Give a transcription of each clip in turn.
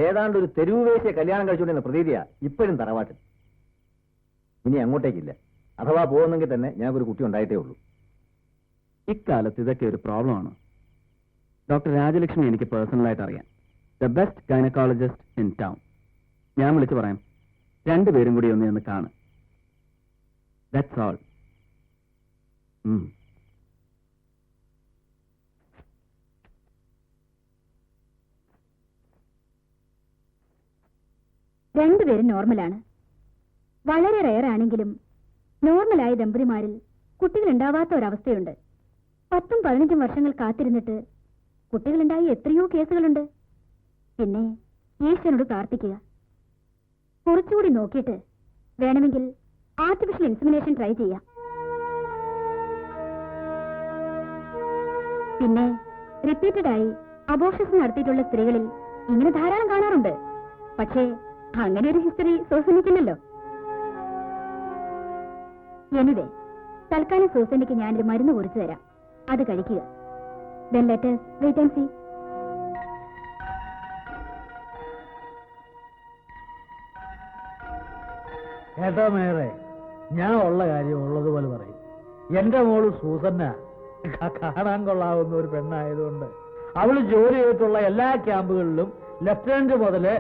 ഏതാണ്ട് ഒരു തെരുവ് വേശിയെ കല്യാണം കഴിച്ചുകൊണ്ടിരുന്ന പ്രതീതിയാ ഇപ്പോഴും തറവാട്ടിൽ. ഇനി അങ്ങോട്ടേക്കില്ല. അഥവാ പോകുന്നെങ്കിൽ തന്നെ ഞങ്ങൾക്കൊരു കുട്ടി ഉണ്ടായിട്ടേ ഉള്ളൂ. ഇക്കാലത്ത് ഇതൊക്കെ ഒരു പ്രോബ്ലമാണ്. ഡോക്ടർ രാജലക്ഷ്മി എനിക്ക് പേഴ്സണലായിട്ട് അറിയാം. The best gynaecologist in town. ഞാൻ വിളിച്ചു പറയാം, രണ്ടുപേരും കൂടി ഒന്ന് എന്ന് കാണും. That's all. രണ്ടുപേരും നോർമലാണ്. വളരെ റെയർ ആണെങ്കിലും നോർമലായ ദമ്പതിമാരിൽ കുട്ടികളുണ്ടാവാത്ത ഒരവസ്ഥയുണ്ട്. 10-15 വർഷങ്ങൾ കാത്തിരുന്നിട്ട് കുട്ടികളുണ്ടായി എത്രയോ കേസുകളുണ്ട്. പിന്നെ ഈശ്വരനോട് പ്രാർത്ഥിക്കുക. കുറച്ചുകൂടി നോക്കിയിട്ട് വേണമെങ്കിൽ ആർട്ടിഫിഷ്യൽ ഇൻസെമിനേഷൻ ട്രൈ ചെയ്യാം. പിന്നെ റിപ്പീറ്റഡായി അബോർഷൻസ് നടത്തിയിട്ടുള്ള സ്ത്രീകളിൽ ഇങ്ങനെ ധാരാളം കാണാറുണ്ട്. പക്ഷേ അങ്ങനെ ഒരു ഹിസ്റ്ററി സൂസനിക്കില്ലല്ലോ. എനിവേ, തൽക്കാലം സൂസനിക്ക് ഞാനൊരു മരുന്ന് കുറിച്ചു തരാം. അത് കഴിക്കുക. Then let us wait and see. കേട്ടോ മേറെ, ഞാൻ ഉള്ള കാര്യം ഉള്ളതുപോലെ പറയും. എന്റെ മോള് സൂസന്ന കാണാൻ കൊള്ളാവുന്ന ഒരു പെണ്ണായതുകൊണ്ട് അവള് ജോലി ചെയ്തിട്ടുള്ള എല്ലാ ക്യാമ്പുകളിലും ലെഫ്റ്റനന്റ് മുതല്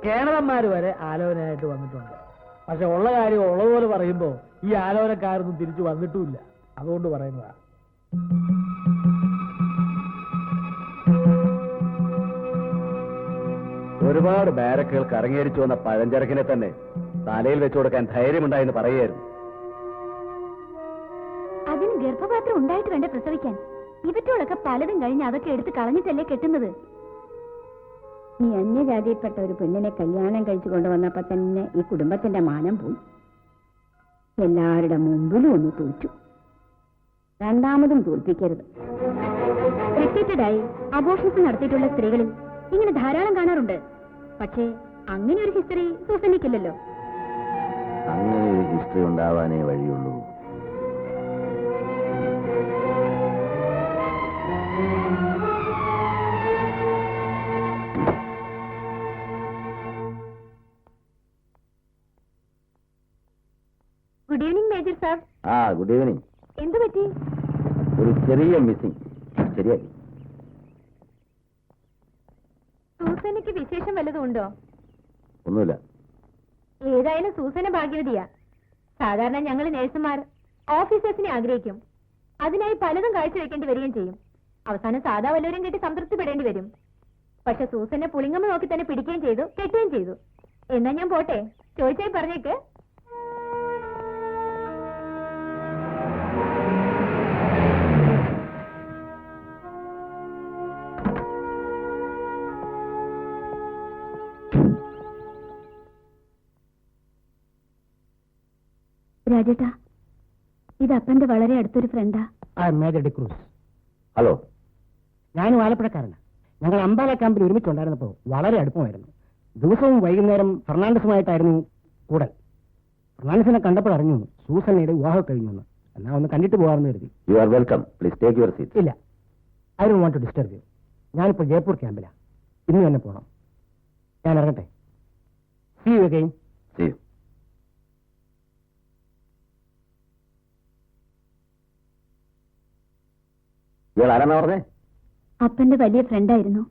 കേണലന്മാര് വരെ ആലോചനയായിട്ട് വന്നിട്ടുണ്ട്. പക്ഷെ ഉള്ള കാര്യം ഉള്ളതുപോലെ പറയുമ്പോ ഈ ആലോചനക്കാരൊന്നും തിരിച്ചു വന്നിട്ടുമില്ല. അതുകൊണ്ട് പറയുന്നതാ. ഒരുപാട് ബാരക്കുകൾക്ക് അരങ്ങേറിച്ചു വന്ന പഴഞ്ചരക്കിനെ തന്നെ തലയിൽ വെച്ചു കൊടുക്കാൻ ധൈര്യമുണ്ടായെന്ന് പറയുകയായിരുന്നു. അതിന് ഗർഭപാത്രം ഉണ്ടായിട്ട് വേണ്ട പ്രസവിക്കാൻ. ഇവറ്റോളൊക്കെ പലതും കഴിഞ്ഞ് അതൊക്കെ എടുത്ത് കളഞ്ഞിട്ടല്ലേ കെട്ടുന്നത്. നീ അന്യജാതിയിൽപ്പെട്ട ഒരു പെണ്ണിനെ കല്യാണം കഴിച്ചു കൊണ്ടുവന്നപ്പോ തന്നെ ഈ കുടുംബത്തിന്റെ മാനം പോയി. എല്ലാവരുടെ മുമ്പിലും ഒന്ന് തോറ്റു. രണ്ടാമതും തോൽപ്പിക്കരുത്. റിപ്പീറ്റഡായി അബോർഷൻസ് നടത്തിയിട്ടുള്ള സ്ത്രീകളിൽ ഇങ്ങനെ ധാരാളം കാണാറുണ്ട്. പക്ഷേ അങ്ങനെ ഒരു ഹിസ്റ്ററി സൂസനിക്കില്ലല്ലോ. അങ്ങനെ ഒരു ഹിസ്റ്ററി ഉണ്ടാവാനേ വഴിയുള്ളൂ. Good evening major sir. Good evening. എന്തു പറ്റി? ഒരു ചെറിയ മിസ്സിംഗ്. ശരിയാക്കി. സൂസനയ്ക്ക് വിശേഷം വല്ലതും ഉണ്ടോ? ഒന്നുമില്ല. ഏതായാലും സൂസന ഭാഗ്യവതിയാ. സാധാരണ ഞങ്ങൾ നേഴ്സുമാർ ഓഫീസേഴ്സിനെ ആഗ്രഹിക്കും. അതിനായി പലതും കാഴ്ചവെക്കേണ്ടി വരികയും ചെയ്യും. അവസാനം സാധാ വല്ലവരും കെട്ടി സംതൃപ്തിപ്പെടേണ്ടി വരും. പക്ഷെ സൂസനെ പുളിങ്ങമ്മ നോക്കി തന്നെ പിടിക്കുകയും ചെയ്തു, കെട്ടുകയും ചെയ്തു. എന്നാ ഞാൻ പോട്ടെ. ചോദിച്ചായി പറഞ്ഞേക്ക്. രാജേട്ടാ, ഇത് അപ്പന്റെ വളരെ അടുത്തൊരു ഫ്രണ്ടാ. മേജർ ഡിക്രൂസ്. ഹലോ. ഞാനും ആലപ്പുഴക്കാരനാണ്. ഞങ്ങൾ അംബാല ക്യാമ്പിൽ ഒരുമിച്ചുണ്ടായിരുന്നപ്പോൾ വളരെ അടുപ്പമായിരുന്നു. ദിവസവും വൈകുന്നേരം ഫെർണാണ്ടസുമായിട്ടായിരുന്നു കൂടൽ. ഫെർണാണ്ടസിനെ കണ്ടപ്പോൾ അറിഞ്ഞു സൂസന്നയുടെ വിവാഹം കഴിഞ്ഞു. എന്നാ ഒന്ന് കണ്ടിട്ട് പോകാമെന്ന് കരുതി. You are welcome. Please take your seat. ഇല്ല, I don't want to disturb you. ഞാനിപ്പോൾ ജയ്പൂർ ക്യാമ്പിലാണ്. ഇന്ന് തന്നെ പോകണം. ഞാൻ ഇറങ്ങട്ടെ. See you again. See you. ഇയാൾ ആരാന്നാ പറഞ്ഞേ? അപ്പന്റെ വലിയ ഫ്രണ്ടായിരുന്നു.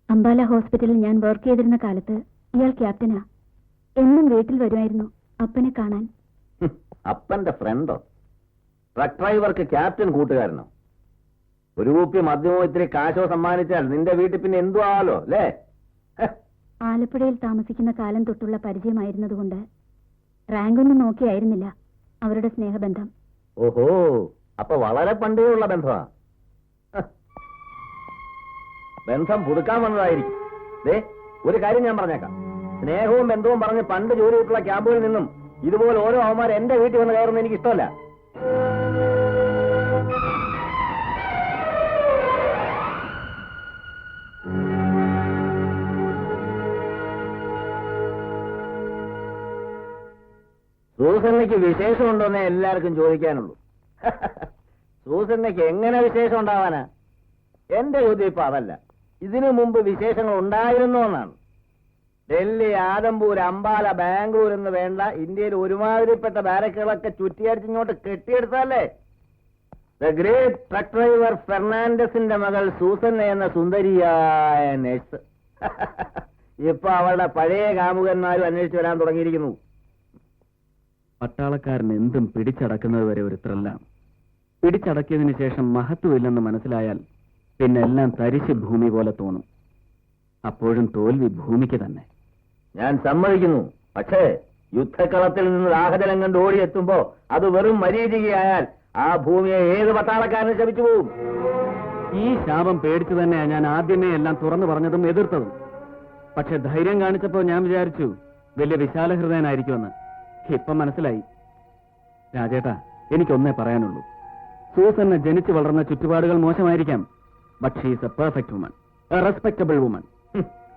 അംബാല ഹോസ്പിറ്റലിൽ ഞാൻ വർക്ക് ചെയ്തിരുന്ന കാലത്ത് ഇയാൾ ക്യാപ്റ്റനാ. എന്നും വീട്ടിൽ വരുമായിരുന്നു അപ്പനെ കാണാൻ. അപ്പന്റെ ഫ്രണ്ടോ? ട്രക്ക് ഡ്രൈവർക്ക് ക്യാപ്റ്റൻ കൂട്ടുകാരനോ? ഒരു കുപ്പി മദ്യമോ ഇത്തിരി കാശോ സമ്മാനിച്ചാൽ നിന്റെ വീട്ടിൽ പിന്നെ എന്തു ആവാലോ അല്ലേ? ആലപ്പുഴയിൽ താമസിക്കുന്ന കാലം തൊട്ടുള്ള പരിചയമായിരുന്നതുകൊണ്ട് റാങ്കൊന്നും നോക്കിയായിരുന്നില്ല അവരുടെ സ്നേഹബന്ധം. ഓഹോ, അപ്പൊ വളരെ പണ്ടേ ഉള്ള ബന്ധമാ. ബന്ധം പുതുക്കാൻ വന്നതായിരിക്കും. ദേ, ഒരു കാര്യം ഞാൻ പറഞ്ഞേക്കാം. സ്നേഹവും ബന്ധവും പറഞ്ഞ് പണ്ട് ജോലി ചെയ്തിട്ടുള്ള ക്യാമ്പുകളിൽ നിന്നും ഇതുപോലെ ഓരോ അവന്മാർ എന്റെ വീട്ടിൽ വന്ന് കയറുന്നത് എനിക്ക് ഇഷ്ടമല്ല. സൂസന്നയ്ക്ക് വിശേഷമുണ്ടോന്നേ എല്ലാവർക്കും ചോദിക്കാനുള്ളൂ. സൂസന്നയ്ക്ക് എങ്ങനെ വിശേഷം ഉണ്ടാവാനാ? എന്റെ ചോദ്യം ഇപ്പൊ അതല്ല, ഇതിനു മുമ്പ് വിശേഷങ്ങൾ ഉണ്ടായിരുന്നോ എന്നാണ്. ഡൽഹി, ആദംപൂർ, അംബാല, ബാംഗ്ലൂർ എന്ന് വേണ്ട ഇന്ത്യയിൽ ഒരുമാതിരിപ്പെട്ട ബാരക്കുകളൊക്കെ ചുറ്റിയടിച്ചിങ്ങോട്ട് കെട്ടിയെടുത്തല്ലേ ദ ഗ്രേറ്റ് ട്രക്ക് ഡ്രൈവർ ഫെർണാണ്ടസിന്റെ മകൾ സൂസൻ എന്ന സുന്ദരിയായ നഴ്സ്. ഇപ്പൊ അവളുടെ പഴയ കാമുകന്മാരും അന്വേഷിച്ചു വരാൻ തുടങ്ങിയിരിക്കുന്നു. പട്ടാളക്കാരൻ എന്തും പിടിച്ചടക്കുന്നത് വരെ ഒരു ത്രില്ലാണ്. പിടിച്ചടക്കിയതിനു ശേഷം മഹത്വമില്ലെന്ന് മനസ്സിലായാൽ പിന്നെ എല്ലാം തരിശ് ഭൂമി പോലെ തോന്നും. അപ്പോഴും തോൽവി ഭൂമിക്ക് തന്നെ. ഞാൻ സമ്മതിക്കുന്നു. പക്ഷേ യുദ്ധക്കളത്തിൽ നിന്ന് ദാഹജലം കണ്ട് ഓടിയെത്തുമ്പോ അത് വെറും മരീചികയായാൽ ആ ഭൂമിയെ ഏത് പട്ടാളക്കാരന് ശപിച്ചു പോവും. ഈ ശാപം പേടിച്ചു തന്നെയാ ഞാൻ ആദ്യമേ എല്ലാം തുറന്നു പറഞ്ഞതും എതിർത്തതും. പക്ഷെ ധൈര്യം കാണിച്ചപ്പോ ഞാൻ വിചാരിച്ചു വലിയ വിശാലഹൃദയനായിരിക്കുമെന്ന്. ഇപ്പം മനസ്സിലായി. രാജേട്ടാ, എനിക്കൊന്നേ പറയാനുള്ളൂ. സൂസന്നെ ജനിച്ചു വളർന്ന ചുറ്റുപാടുകൾ മോശമായിരിക്കാം. But she is a perfect woman, a respectable woman.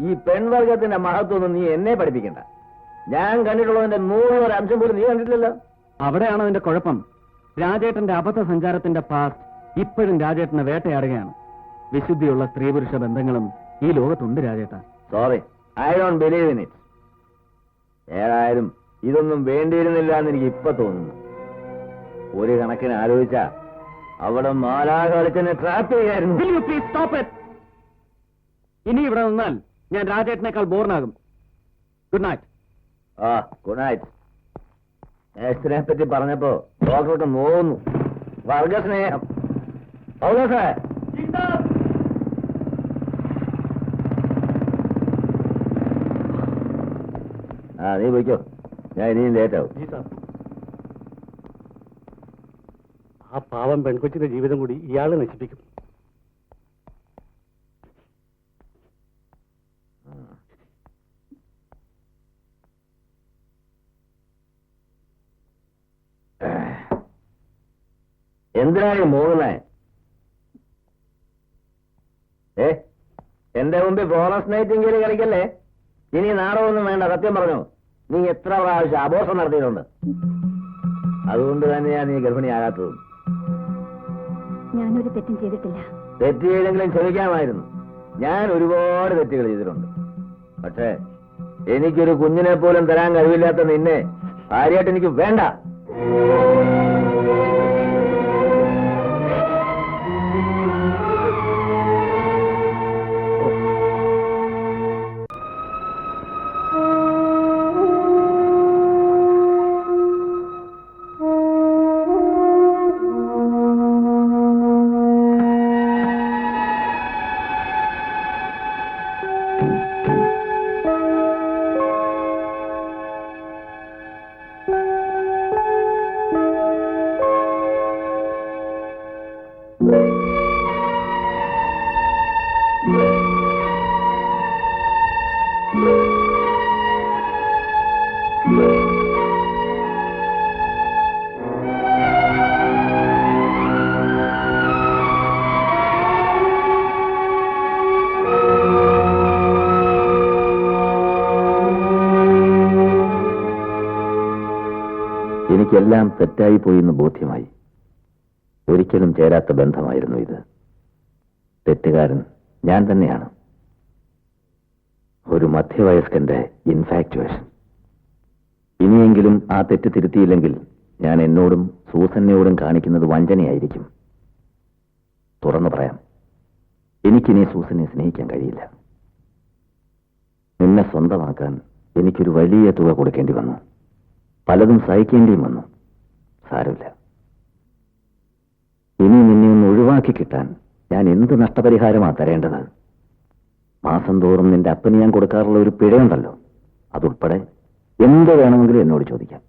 ഈ പെൺവർഗത്തിന്റെ മഹത്വമൊന്നും നീ എന്നെ പഠിപ്പിക്കണ്ട. ഞാൻ കണ്ടിട്ടുള്ളതിന്റെ 100 അംശം പോലും നീ കണ്ടിട്ടില്ലല്ലോ. അവിടെയാണോ അതിന്റെ കുഴപ്പം? രാജേട്ടന്റെ അബദ്ധ സഞ്ചാരത്തിന്റെ പാസ്റ്റ് ഇപ്പോഴും രാജേട്ടനെ വേട്ടയാടുകയാണ്. വിശുദ്ധിയുള്ള സ്ത്രീ പുരുഷ ബന്ധങ്ങളും ഈ ലോകത്തുണ്ട് രാജേട്ടാ. Sorry, I don't believe in it. ഏതായാലും ഇതൊന്നും വേണ്ടിയിരുന്നില്ല എന്ന് എനിക്ക് ഇപ്പൊ തോന്നുന്നു. ഒരു കണക്കിന് ആലോചിച്ച അവിടെ മാലാഖ കളിച്ചെന്നെ ട്രാപ്പ് ചെയ്യായിരുന്നു. Will you please stop it? ഇനി ഇവിടെ നിന്നാൽ ഞാൻ രാജേട്ടനേക്കാൾ ബോർനാകും. Good night. ആ, ഗുഡ് നൈറ്റ്. നേഴ്സിനെ പറ്റി പറഞ്ഞപ്പോ ഡോക്ടർക്ക് നോവുന്നു. വർഗസ്നേഹം. പൗലോസേ, ആ നീ പോയിക്കോ, ഞാൻ ഇനിയും ലേറ്റ് ആവും. ആ പാവം പെൺകൊച്ചിന്റെ ജീവിതം കൂടി ഇയാള് നശിപ്പിക്കും. എന്തിനാണ് പോകുന്നേ? എന്റെ മുമ്പിൽ ഫ്ലോറൻസ് നൈറ്റിംഗേൽ കളിക്കല്ലേ. ഇനി നാടകമൊന്നും വേണ്ട. സത്യം പറഞ്ഞു, നീ എത്ര പ്രാവശ്യം അബോർഷൻ നടത്തിയിട്ടുണ്ട്. അതുകൊണ്ട് തന്നെയാ നീ ഗർഭിണിയാകാത്തതും. ഞാനൊരു തെറ്റും ചെയ്തിട്ടില്ല. തെറ്റ് ചെയ്തെങ്കിലും ക്ഷമിക്കാമായിരുന്നു. ഞാൻ ഒരുപാട് തെറ്റുകൾ ചെയ്തിട്ടുണ്ട്. പക്ഷേ എനിക്കൊരു കുഞ്ഞിനെ പോലും തരാൻ കഴിവില്ലാത്ത നിന്നെ ഭാര്യയായിട്ട് എനിക്ക് വേണ്ട. എനിക്കെല്ലാം തെറ്റായി പോയിന്ന് ബോധ്യമായി. ഒരിക്കലും ചേരാത്ത ബന്ധമായിരുന്നു ഇത്. തെറ്റുകാരൻ ഞാൻ തന്നെയാണ്. ഒരു മധ്യവയസ്കന്റെ ഇൻഫാക്ച്വേഷൻ. ഇനിയെങ്കിലും ആ തെറ്റ് തിരുത്തിയില്ലെങ്കിൽ ഞാൻ എന്നോടും സൂസന്നയോടും കാണിക്കുന്നത് വഞ്ചനയായിരിക്കും. തുറന്നു പറയാം, എനിക്കിനി സൂസനെ സ്നേഹിക്കാൻ കഴിയില്ല. നിന്നെ സ്വന്തമാക്കാൻ എനിക്കൊരു വലിയ തുക കൊടുക്കേണ്ടി വന്നു. പലതും സഹിക്കേണ്ടിയും വന്നു. സാരമില്ല. ഇനി നിന്നെ ഒന്ന് ഒഴിവാക്കി കിട്ടാൻ ഞാൻ എന്ത് നഷ്ടപരിഹാരമാണ് തരേണ്ടത്? മാസം തോറും നിന്റെ അപ്പന് ഞാൻ കൊടുക്കാറുള്ള ഒരു പിഴയുണ്ടല്ലോ, അതുൾപ്പെടെ എന്ത് വേണമെങ്കിലും എന്നോട് ചോദിക്കാം.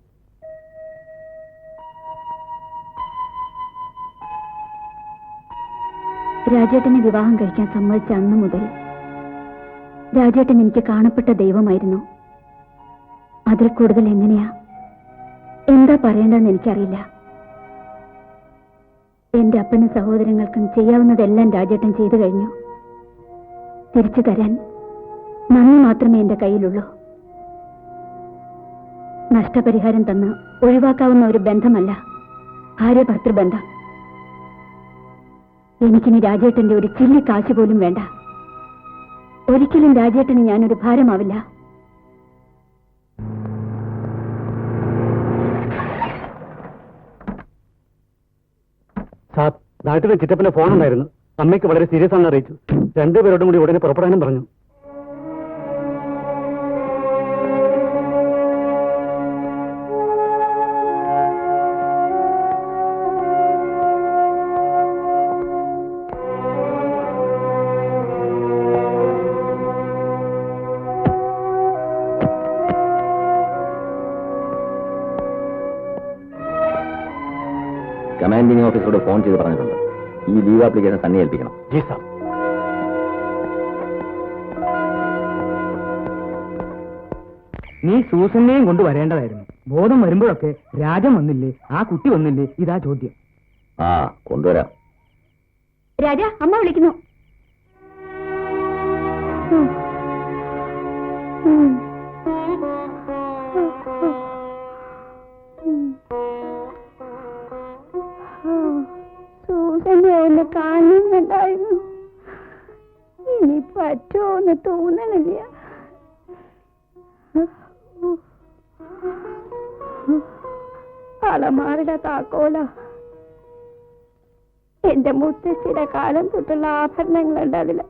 രാജേട്ടനെ വിവാഹം കഴിക്കാൻ സമ്മതിച്ച അന്നു മുതൽ രാജേട്ടൻ എനിക്ക് കാണപ്പെട്ട ദൈവമായിരുന്നു. അതിൽ കൂടുതൽ എങ്ങനെയാ, എന്താ പറയേണ്ടതെന്ന് എനിക്കറിയില്ല. എന്റെ അപ്പനും സഹോദരങ്ങൾക്കും ചെയ്യാവുന്നതെല്ലാം രാജേട്ടൻ ചെയ്തു കഴിഞ്ഞു. തിരിച്ചു തരാൻ നന്ദി മാത്രമേ എന്റെ കയ്യിലുള്ളൂ. നഷ്ടപരിഹാരം തന്ന് ഒഴിവാക്കാവുന്ന ഒരു ബന്ധമല്ല ഭാര്യ ഭർത്തൃബന്ധം. എനിക്കിനി രാജേട്ടന്റെ ഒരു ചില്ലി കാശ് പോലും വേണ്ട. ഒരിക്കലും രാജേട്ടന് ഞാനൊരു ഭാരമാവില്ല. സാർ നാട്ടിലെ ചിറ്റപ്പന്റെ ഫോൺ ഉണ്ടായിരുന്നു. അമ്മയ്ക്ക് വളരെ സീരിയസ് ആണെന്ന് അറിയിച്ചു. രണ്ടുപേരോടും കൂടി ഉടനെ പുറപ്പെടാനും പറഞ്ഞു. കമാൻഡിംഗ് ഓഫീസറോട് ഫോൺ ചെയ്ത് പറഞ്ഞിട്ടുണ്ട്. ഈ ലീവ് ആപ്ലിക്കേഷൻ തന്നെ ഏൽപ്പിക്കണം. G sir. നീ സൂസനെയും കൊണ്ട് വരേണ്ടതായിരുന്നു. ബോധം വരുമ്പോഴൊക്കെ രാജൻ വന്നില്ലേ, ആ കുട്ടി വന്നില്ലേ, ഇതാ ചോദ്യം. ആ, കൊണ്ടുവരാം. രാജ, അമ്മ വിളിക്കുന്നു. സൂസനെ ഒന്ന് കാണുന്നുണ്ടായിരുന്നു. ഇനി പറ്റുമോന്ന് തോന്നണില്ല. അളമാരുടെ താക്കോല എന്റെ മുത്തശ്ശിയുടെ കാലം തൊട്ടുള്ള ആഭരണങ്ങളുണ്ട് അതില്.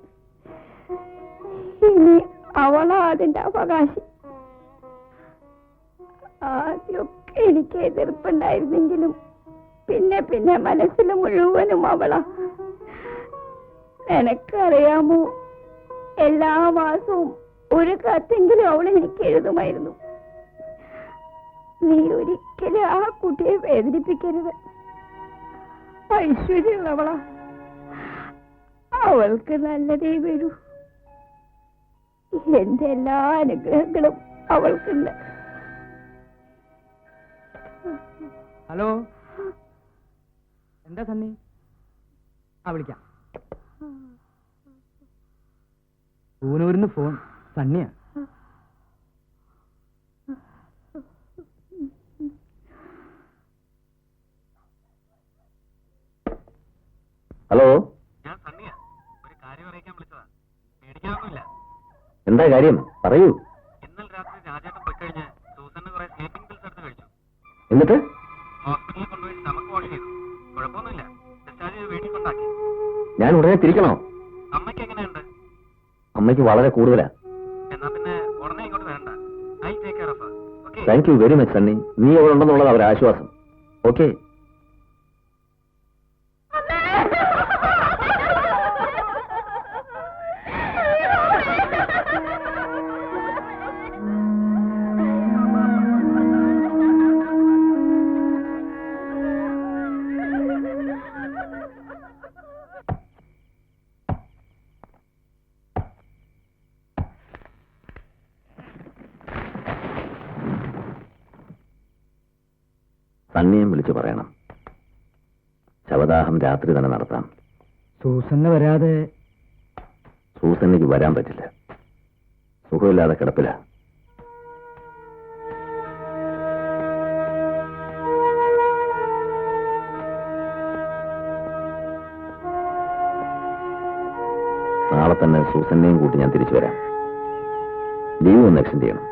ഇനി അവളാ അതിന്റെ അവകാശി. ആദ്യമൊക്കെ എനിക്ക് എതിർപ്പുണ്ടായിരുന്നെങ്കിലും പിന്നെ പിന്നെ മനസ്സിൽ മുഴുവനും അവളാ. നിനക്കറിയാമോ, എല്ലാ മാസവും ഒരു കത്തെങ്കിലും അവൾ എനിക്ക് എഴുതുമായിരുന്നു. നീ ഒരിക്കലും ആ കുട്ടിയെ വേദനിപ്പിക്കരുത്. ഐശ്വര്യമുള്ളവളാ. അവൾക്ക് നല്ലതേ വരൂ. എന്റെ എല്ലാ അനുഗ്രഹങ്ങളും അവൾക്കുണ്ട്. ഹലോ, എന്താ സണ്ണി? ആ, വിളിക്കാം. പൂനൂരിന്ന് ഫോൺ. സണ്ണിയാ. ഹലോ, ഞാൻ സണ്ണിയാ. ഒരു കാര്യം അറിയിക്കാൻ വിളിച്ചതാ. പേടിക്കാനൊന്നുമില്ല. എന്താ കാര്യം? പറയൂ. ഇന്നലെ രാത്രി രാജേട്ടൻ പോയി കഴിഞ്ഞ് സൂസന് കുറെ സ്ലീപ്പിംഗ് പിൽസ് എടുത്ത് കഴിച്ചു. എന്നിട്ട് ഹോസ്പിറ്റലിൽ കൊണ്ടുപോയി സ്റ്റമക്ക് വാഷ് ചെയ്തു. കുഴപ്പമൊന്നുമില്ല. ഡിസ്ചാർജ് ചെയ്ത് വീട്ടിൽ കൊണ്ടാക്കി. ഞാൻ ഉടനെ തിരിക്കണോ? അമ്മയ്ക്ക് എങ്ങനെയുണ്ട്? അമ്മയ്ക്ക് വളരെ കൂടുതലാ. എന്നാ പിന്നെ ഉടനെ ഇങ്ങോട്ട് വരണ്ട. I take care of her. Okay? Thank you very much Sunny. നീ അവിടെ ഉണ്ടെന്നുള്ളത് അവരുടെ ആശ്വാസം. ഓക്കെ. സണ്ണിയും വിളിച്ചു പറയണം. ശവദാഹം രാത്രി തന്നെ നടത്താം. സൂസന് വരാതെ സൂസന്നിക്ക് വരാൻ പറ്റില്ല. സുഖമില്ലാതെ കിടപ്പില്ല. നാളെ തന്നെ സൂസന്നെയും കൂട്ടി ഞാൻ തിരിച്ചു വരാം. ലീവ് ഒന്ന് എക്സ്റ്റെൻഡ് ചെയ്യണം.